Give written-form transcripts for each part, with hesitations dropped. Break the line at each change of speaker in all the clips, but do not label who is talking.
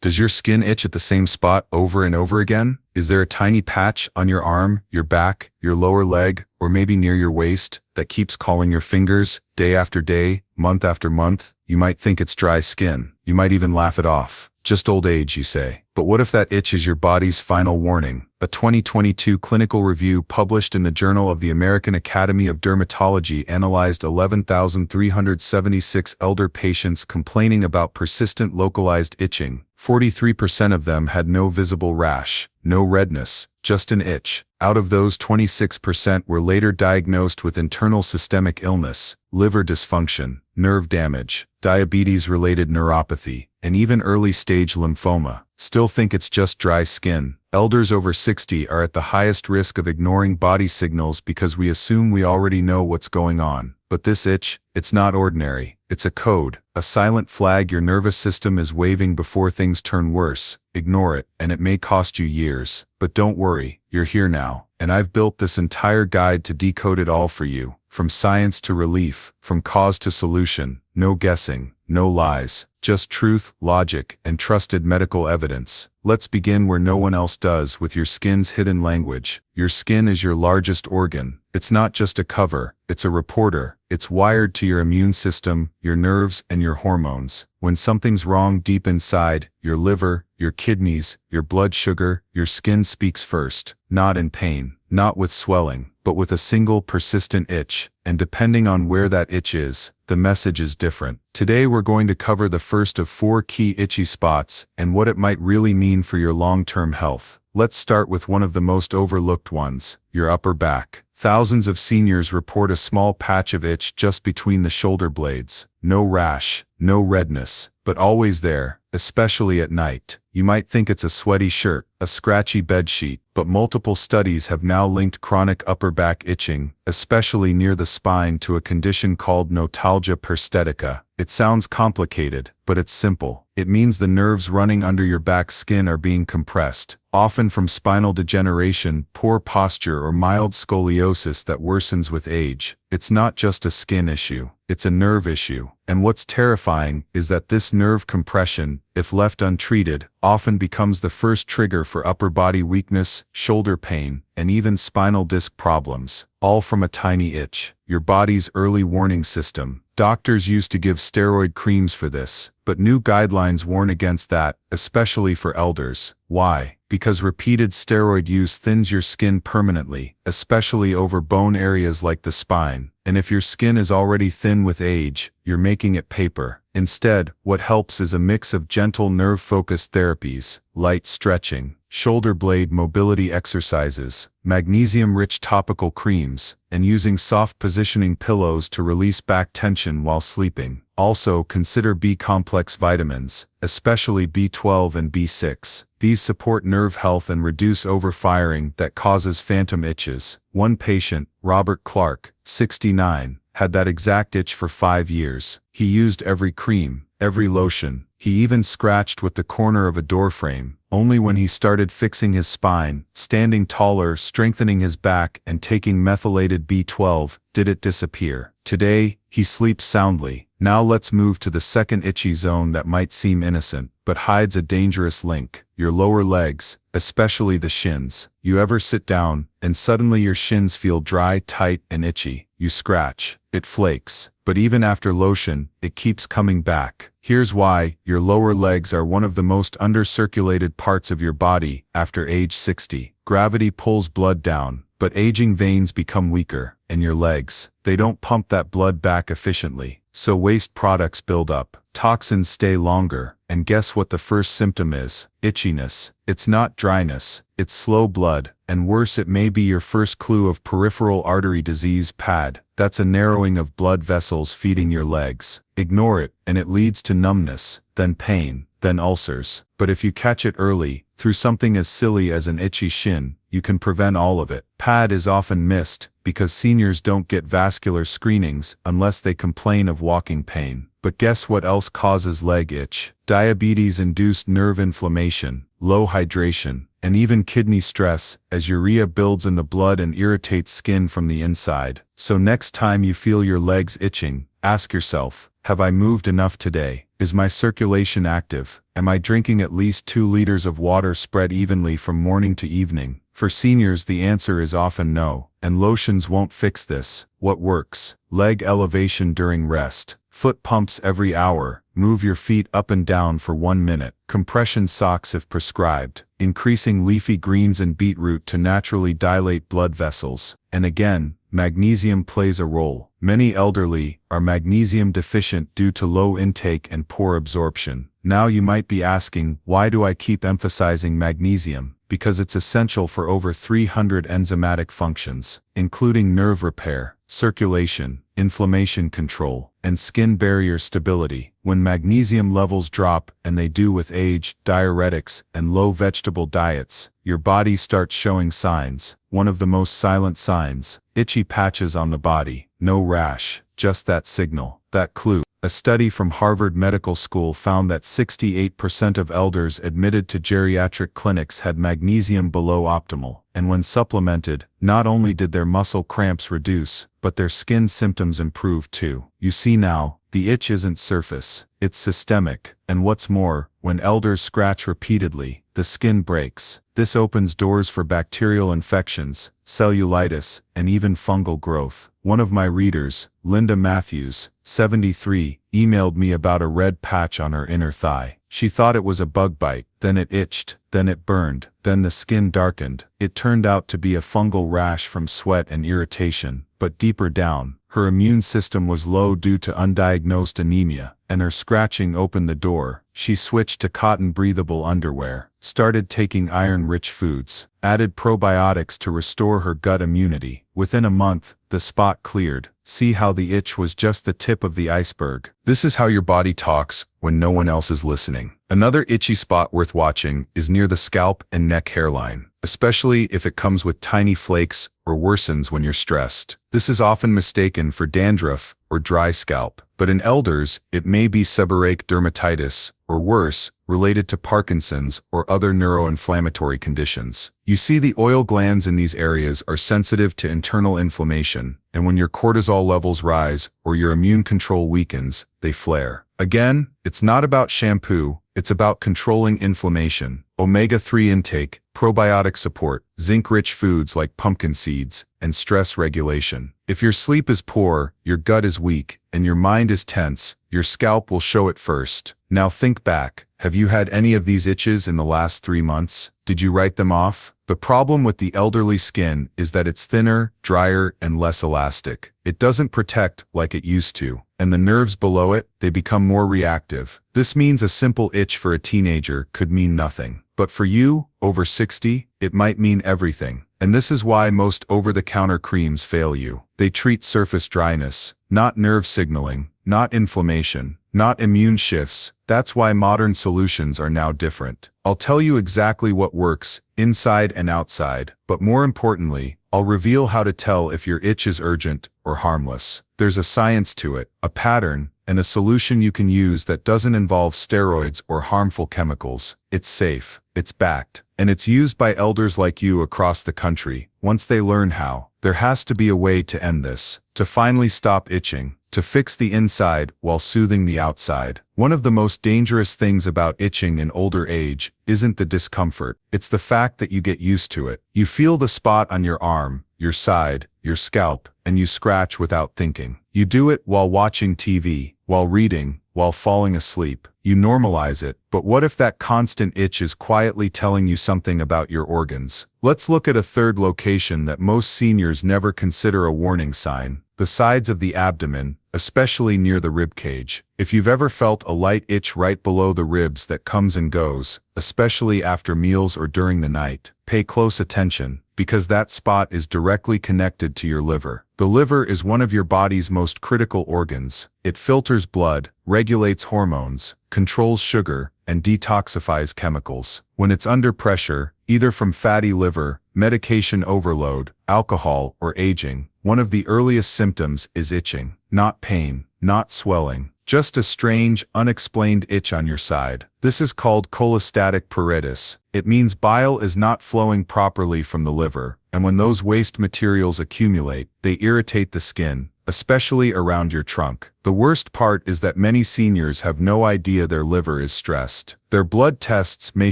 Does your skin itch at the same spot over and over again? Is there a tiny patch on your arm, your back, your lower leg, or maybe near your waist that keeps calling your fingers day after day, month after month? You might think it's dry skin. You might even laugh it off. Just old age, you say. But what if that itch is your body's final warning? A 2022 clinical review published in the Journal of the American Academy of Dermatology analyzed 11,376 elder patients complaining about persistent localized itching. 43% of them had no visible rash, no redness, just an itch. Out of those, 26% were later diagnosed with internal systemic illness, liver dysfunction, nerve damage, diabetes-related neuropathy, and even early-stage lymphoma. Still think it's just dry skin. Elders over 60 are at the highest risk of ignoring body signals because we assume we already know what's going on. But this itch, it's not ordinary. It's a code, a silent flag your nervous system is waving before things turn worse. Ignore it, and it may cost you years. But don't worry, you're here now, and I've built this entire guide to decode it all for you. From science to relief, from cause to solution, no guessing, no lies, just truth, logic, and trusted medical evidence. Let's begin where no one else does, with your skin's hidden language. Your skin is your largest organ. It's not just a cover, it's a reporter. It's wired to your immune system, your nerves, and your hormones. When something's wrong deep inside, your liver, your kidneys, your blood sugar, your skin speaks first. Not in pain, not with swelling, but with a single persistent itch. And depending on where that itch is, the message is different. Today we're going to cover the first of 4 key itchy spots and what it might really mean for your long-term health. Let's start with one of the most overlooked ones, your upper back. Thousands of seniors report a small patch of itch just between the shoulder blades. No rash, no redness, but always there, especially at night. You might think it's a sweaty shirt, a scratchy bedsheet, but multiple studies have now linked chronic upper back itching, especially near the spine, to a condition called notalgia paresthetica. It sounds complicated, but it's simple. It means the nerves running under your back skin are being compressed, often from spinal degeneration, poor posture, or mild scoliosis that worsens with age. It's not just a skin issue, it's a nerve issue. And what's terrifying is that this nerve compression, if left untreated, often becomes the first trigger for upper body weakness, shoulder pain, and even spinal disc problems, all from a tiny itch. Your body's early warning system. Doctors used to give steroid creams for this, but new guidelines warn against that, especially for elders. Why? Because repeated steroid use thins your skin permanently, especially over bone areas like the spine. And if your skin is already thin with age, you're making it paper. Instead, what helps is a mix of gentle nerve-focused therapies, light stretching, shoulder blade mobility exercises, magnesium-rich topical creams, and using soft positioning pillows to release back tension while sleeping. Also, consider B-complex vitamins, especially B12 and B6. These support nerve health and reduce overfiring that causes phantom itches. One patient, Robert Clark, 69, had that exact itch for 5 years. He used every cream, every lotion. He even scratched with the corner of a door frame. Only when he started fixing his spine, standing taller, strengthening his back, and taking methylated B12, did it disappear. Today, he sleeps soundly. Now let's move to the second itchy zone that might seem innocent, but hides a dangerous link. Your lower legs, especially the shins. You ever sit down, and suddenly your shins feel dry, tight, and itchy? You scratch, it flakes. But even after lotion, it keeps coming back. Here's why: your lower legs are one of the most undercirculated parts of your body. After age 60, gravity pulls blood down, but aging veins become weaker, and your legs, they don't pump that blood back efficiently. So waste products build up, toxins stay longer, and guess what the first symptom is? Itchiness. It's not dryness, it's slow blood, and worse, it may be your first clue of peripheral artery disease (PAD). That's a narrowing of blood vessels feeding your legs. Ignore it, and it leads to numbness, then pain, then ulcers. But if you catch it early, through something as silly as an itchy shin, you can prevent all of it. PAD is often missed because seniors don't get vascular screenings unless they complain of walking pain. But guess what else causes leg itch? Diabetes-induced nerve inflammation, low hydration, and even kidney stress, as urea builds in the blood and irritates skin from the inside. So next time you feel your legs itching, ask yourself, Have I moved enough today? Is my circulation active? Am I drinking at least 2 liters of water spread evenly from morning to evening? For seniors, the answer is often no, and lotions won't fix this. What works? Leg elevation during rest. Foot pumps every hour. Move your feet up and down for 1 minute. Compression socks if prescribed. Increasing leafy greens and beetroot to naturally dilate blood vessels. And again, magnesium plays a role. Many elderly are magnesium deficient due to low intake and poor absorption. Now you might be asking, why do I keep emphasizing magnesium? Because it's essential for over 300 enzymatic functions, including nerve repair, circulation, inflammation control, and skin barrier stability. When magnesium levels drop, and they do with age, diuretics, and low vegetable diets, your body starts showing signs. One of the most silent signs: itchy patches on the body. No rash, just that signal, that clue. A study from Harvard Medical School found that 68% of elders admitted to geriatric clinics had magnesium below optimal, and when supplemented, not only did their muscle cramps reduce, but their skin symptoms improved too. You see now, the itch isn't surface, it's systemic, and what's more, when elders scratch repeatedly, the skin breaks. This opens doors for bacterial infections, cellulitis, and even fungal growth. One of my readers, Linda Matthews, 73, emailed me about a red patch on her inner thigh. She thought it was a bug bite, then it itched, then it burned, then the skin darkened. It turned out to be a fungal rash from sweat and irritation, but deeper down, her immune system was low due to undiagnosed anemia, and her scratching opened the door. She switched to cotton-breathable underwear, started taking iron-rich foods, added probiotics to restore her gut immunity. Within a month, the spot cleared. See how the itch was just the tip of the iceberg. This is how your body talks when no one else is listening. Another itchy spot worth watching is near the scalp and neck hairline, especially if it comes with tiny flakes or worsens when you're stressed. This is often mistaken for dandruff or dry scalp, but in elders, it may be seborrheic dermatitis, or worse, related to Parkinson's or other neuroinflammatory conditions. You see, the oil glands in these areas are sensitive to internal inflammation, and when your cortisol levels rise or your immune control weakens, they flare. Again, it's not about shampoo, it's about controlling inflammation. Omega-3 intake, probiotic support, zinc-rich foods like pumpkin seeds, and stress regulation. If your sleep is poor, your gut is weak, and your mind is tense, your scalp will show it first. Now think back. Have you had any of these itches in the last 3 months? Did you write them off? The problem with the elderly skin is that it's thinner, drier, and less elastic. It doesn't protect like it used to, and the nerves below it, they become more reactive. This means a simple itch for a teenager could mean nothing. But for you, over 60, it might mean everything. And this is why most over-the-counter creams fail you. They treat surface dryness, not nerve signaling, not inflammation, not immune shifts. That's why modern solutions are now different. I'll tell you exactly what works, inside and outside, but more importantly, I'll reveal how to tell if your itch is urgent or harmless. There's a science to it, a pattern, and a solution you can use that doesn't involve steroids or harmful chemicals. It's safe, it's backed, and it's used by elders like you across the country. Once they learn how, there has to be a way to end this, to finally stop itching, to fix the inside while soothing the outside. One of the most dangerous things about itching in older age isn't the discomfort, it's the fact that you get used to it. You feel the spot on your arm, your side, your scalp, and you scratch without thinking. You do it while watching TV, while reading, while falling asleep. You normalize it, but what if that constant itch is quietly telling you something about your organs? Let's look at a third location that most seniors never consider a warning sign: the sides of the abdomen, especially near the rib cage. If you've ever felt a light itch right below the ribs that comes and goes, especially after meals or during the night, pay close attention, because that spot is directly connected to your liver. The liver is one of your body's most critical organs. It filters blood, regulates hormones, controls sugar, and detoxifies chemicals. When it's under pressure, either from fatty liver, medication overload, alcohol, or aging, one of the earliest symptoms is itching. Not pain, not swelling, just a strange, unexplained itch on your side. This is called cholestatic pruritus. It means bile is not flowing properly from the liver, and when those waste materials accumulate, they irritate the skin, especially around your trunk. The worst part is that many seniors have no idea their liver is stressed. Their blood tests may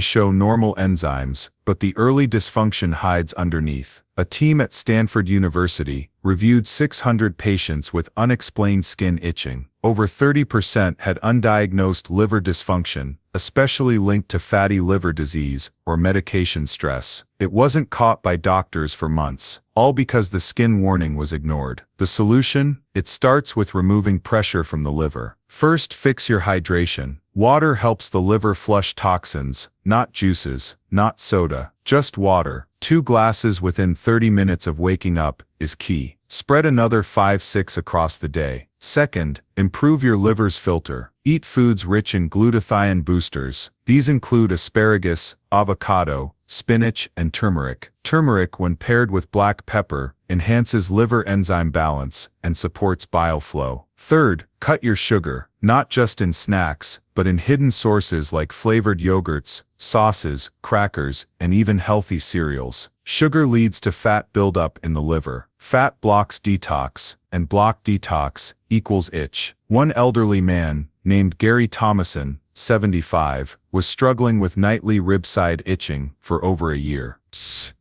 show normal enzymes, but the early dysfunction hides underneath. A team at Stanford University reviewed 600 patients with unexplained skin itching. Over 30% had undiagnosed liver dysfunction, especially linked to fatty liver disease or medication stress. It wasn't caught by doctors for months, all because the skin warning was ignored. The solution? It starts with removing pressure from the liver. First, fix your hydration. Water helps the liver flush toxins, not juices, not soda, just water. 2 glasses within 30 minutes of waking up is key. Spread another 5-6 across the day. Second, improve your liver's filter. Eat foods rich in glutathione boosters. These include asparagus, avocado, spinach, and turmeric. Turmeric, when paired with black pepper, enhances liver enzyme balance and supports bile flow. Third, cut your sugar, not just in snacks, but in hidden sources like flavored yogurts, sauces, crackers, and even healthy cereals. Sugar leads to fat buildup in the liver. Fat blocks detox, and block detox equals itch. One elderly man, named Gary Thomason, 75, was struggling with nightly ribside itching for over a year.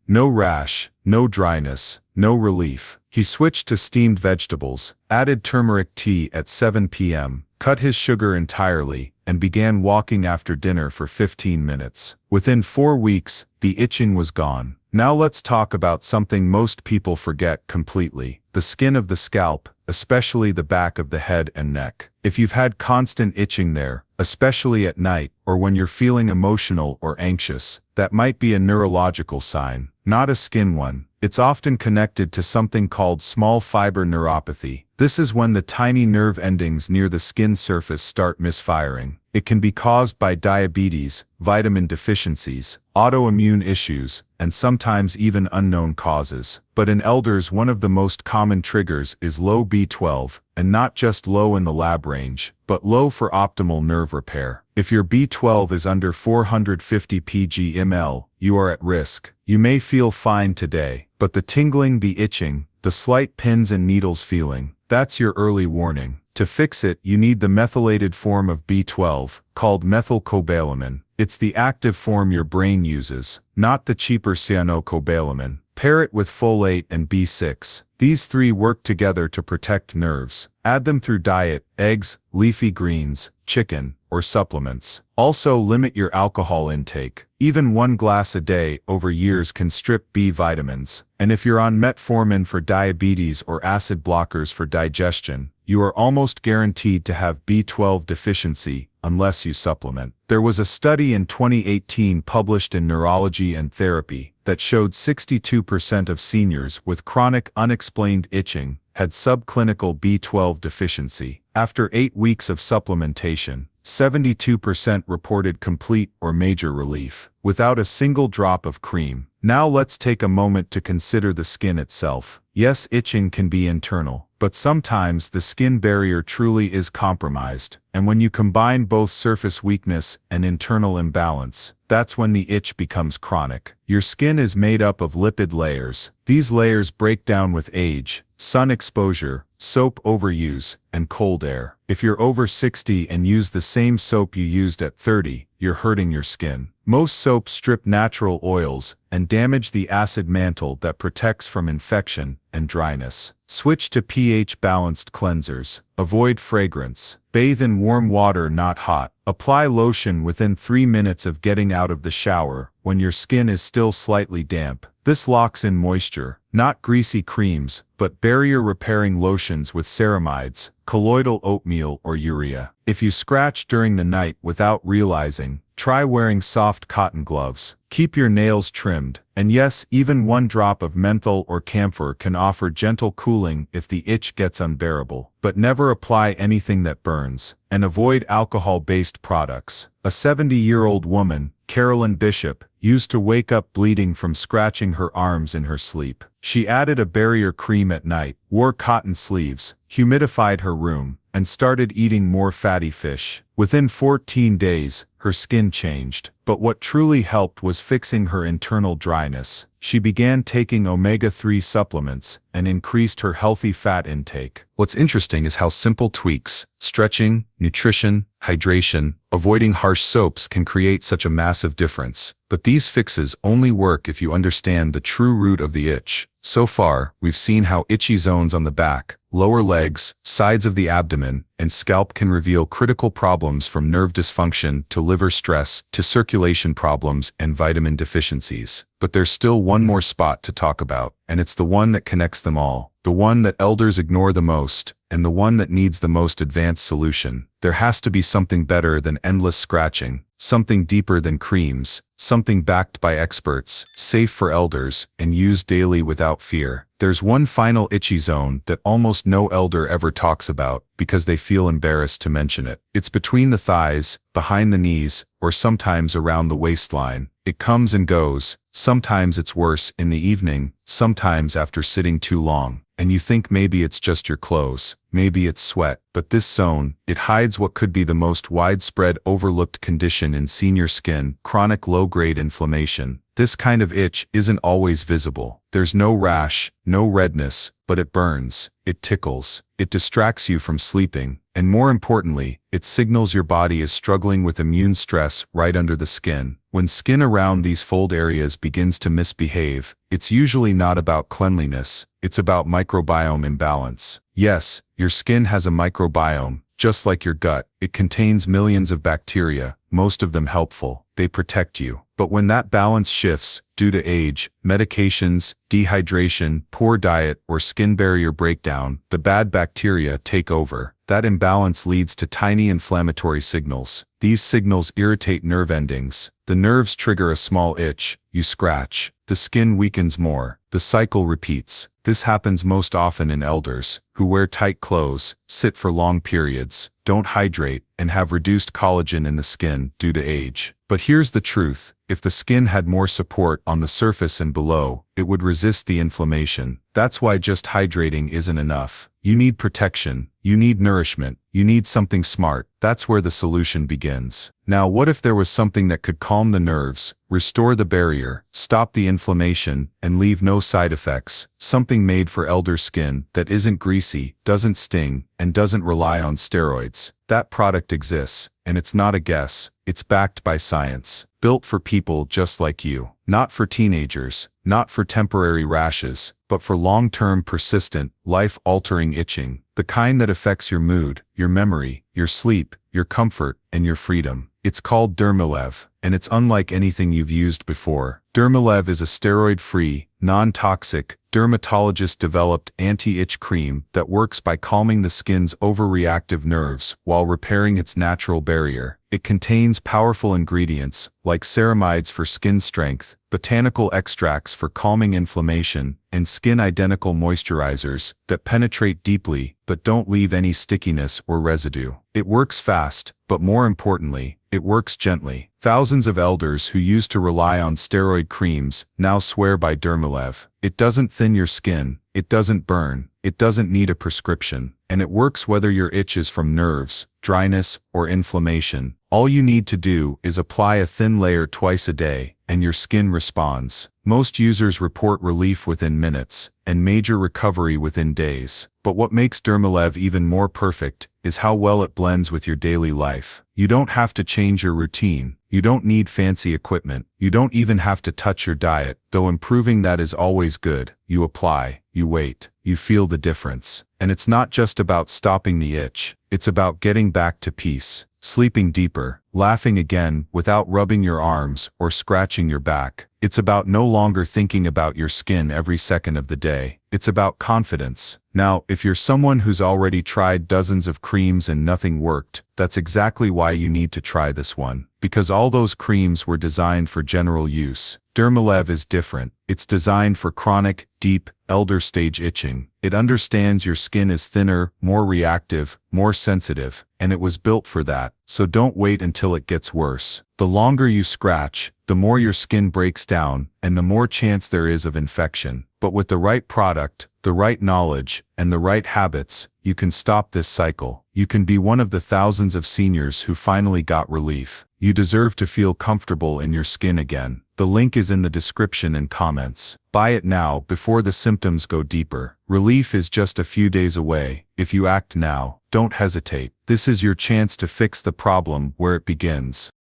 No rash, no dryness, no relief. He switched to steamed vegetables, added turmeric tea at 7 p.m., cut his sugar entirely, and began walking after dinner for 15 minutes. Within 4 weeks, the itching was gone. Now let's talk about something most people forget completely: the skin of the scalp, especially the back of the head and neck. If you've had constant itching there, especially at night or when you're feeling emotional or anxious, that might be a neurological sign, not a skin one. It's often connected to something called small fiber neuropathy. This is when the tiny nerve endings near the skin surface start misfiring. It can be caused by diabetes, vitamin deficiencies, autoimmune issues, and sometimes even unknown causes. But in elders, one of the most common triggers is low B12, and not just low in the lab range, but low for optimal nerve repair. If your B12 is under 450 pg/ml, you are at risk. You may feel fine today, but the tingling, the itching, the slight pins and needles feeling, that's your early warning. To fix it, you need the methylated form of B12, called methylcobalamin. It's the active form your brain uses, not the cheaper cyanocobalamin. Pair it with folate and B6. These 3 work together to protect nerves. Add them through diet, eggs, leafy greens, chicken, or supplements. Also, limit your alcohol intake. Even 1 glass a day over years can strip B vitamins. And if you're on metformin for diabetes or acid blockers for digestion, you are almost guaranteed to have B12 deficiency unless you supplement. There was a study in 2018 published in Neurology and Therapy that showed 62% of seniors with chronic unexplained itching had subclinical B12 deficiency. After 8 weeks of supplementation, 72% reported complete or major relief, without a single drop of cream. Now let's take a moment to consider the skin itself. Yes, itching can be internal, but sometimes the skin barrier truly is compromised, and when you combine both surface weakness and internal imbalance, that's when the itch becomes chronic. Your skin is made up of lipid layers. These layers break down with age, sun exposure, soap overuse, and cold air. If you're over 60 and use the same soap you used at 30, you're hurting your skin. Most soaps strip natural oils and damage the acid mantle that protects from infection and dryness. Switch to pH-balanced cleansers. Avoid fragrance. Bathe in warm water, not hot. Apply lotion within 3 minutes of getting out of the shower when your skin is still slightly damp. This locks in moisture. Not greasy creams, but barrier-repairing lotions with ceramides, colloidal oatmeal, or urea. If you scratch during the night without realizing, try wearing soft cotton gloves. Keep your nails trimmed, and yes, even 1 drop of menthol or camphor can offer gentle cooling if the itch gets unbearable. But never apply anything that burns, and avoid alcohol-based products. A 70-year-old woman, Carolyn Bishop, used to wake up bleeding from scratching her arms in her sleep. She added a barrier cream at night, wore cotton sleeves, humidified her room, and started eating more fatty fish. Within 14 days, her skin changed. But what truly helped was fixing her internal dryness. she began taking omega-3 supplements and increased her healthy fat intake. What's interesting is how simple tweaks, stretching, nutrition, hydration, avoiding harsh soaps can create such a massive difference. But these fixes only work if you understand the true root of the itch. So far, we've seen how itchy zones on the back, lower legs, sides of the abdomen, and scalp can reveal critical problems from nerve dysfunction to liver stress to circulation problems and vitamin deficiencies. But there's still one more spot to talk about, and it's the one that connects them all, the one that elders ignore the most, and the one that needs the most advanced solution. There has to be something better than endless scratching, something deeper than creams, something backed by experts, safe for elders, and used daily without fear. There's one final itchy zone that almost no elder ever talks about because they feel embarrassed to mention it. It's between the thighs, behind the knees, or sometimes around the waistline. It comes and goes. Sometimes it's worse in the evening, sometimes after sitting too long. And you think maybe it's just your clothes, maybe it's sweat, but this zone, it hides what could be the most widespread overlooked condition in senior skin: chronic low-grade inflammation. This kind of itch isn't always visible. There's no rash, no redness, but it burns, it tickles, it distracts you from sleeping, and more importantly, it signals your body is struggling with immune stress right under the skin. When skin around these fold areas begins to misbehave, it's usually not about cleanliness, it's about microbiome imbalance. Yes, your skin has a microbiome, just like your gut. It contains millions of bacteria, most of them helpful. They protect you. But when that balance shifts, due to age, medications, dehydration, poor diet, or skin barrier breakdown, the bad bacteria take over. That imbalance leads to tiny inflammatory signals. These signals irritate nerve endings. The nerves trigger a small itch. You scratch. The skin weakens more. The cycle repeats. This happens most often in elders who wear tight clothes, sit for long periods, don't hydrate, and have reduced collagen in the skin due to age. But here's the truth. If the skin had more support on the surface and below, it would resist the inflammation. That's why just hydrating isn't enough. You need protection. You need nourishment. You need something smart. That's where the solution begins. Now, what if there was something that could calm the nerves, restore the barrier, stop the inflammation, and leave no side effects? Something made for elder skin that isn't greasy, doesn't sting, and doesn't rely on steroids. That product exists, and it's not a guess. It's backed by science. Built for people just like you. Not for teenagers, not for temporary rashes, but for long-term persistent, life-altering itching. The kind that affects your mood, your memory, your sleep, your comfort, and your freedom. It's called ElderlyWisdom, and it's unlike anything you've used before. ElderlyWisdom is a steroid-free, non-toxic, dermatologist-developed anti-itch cream that works by calming the skin's overreactive nerves while repairing its natural barrier. It contains powerful ingredients like ceramides for skin strength, botanical extracts for calming inflammation, and skin-identical moisturizers that penetrate deeply but don't leave any stickiness or residue. It works fast, but more importantly, it works gently. Thousands of elders who used to rely on steroid creams now swear by ElderlyWisdom. It doesn't thin your skin, it doesn't burn, it doesn't need a prescription, and it works whether your itch is from nerves, dryness, or inflammation. All you need to do is apply a thin layer twice a day, and your skin responds. Most users report relief within minutes, and major recovery within days. But what makes ElderlyWisdom even more perfect is how well it blends with your daily life. You don't have to change your routine. You don't need fancy equipment. You don't even have to touch your diet, though improving that is always good. You apply, you wait, you feel the difference. And it's not just about stopping the itch. It's about getting back to peace, sleeping deeper, laughing again without rubbing your arms or scratching your back. It's about no longer thinking about your skin every second of the day. It's about confidence. Now, if you're someone who's already tried dozens of creams and nothing worked, that's exactly why you need to try this one. Because all those creams were designed for general use. ElderlyWisdom is different. It's designed for chronic, deep, elder stage itching. It understands your skin is thinner, more reactive, more sensitive, and it was built for that. So don't wait until it gets worse. The longer you scratch, the more your skin breaks down, and the more chance there is of infection. But with the right product, the right knowledge, and the right habits, you can stop this cycle. You can be one of the thousands of seniors who finally got relief. You deserve to feel comfortable in your skin again. The link is in the description and comments. Buy it now before the symptoms go deeper. Relief is just a few days away. If you act now, don't hesitate. This is your chance to fix the problem where it begins.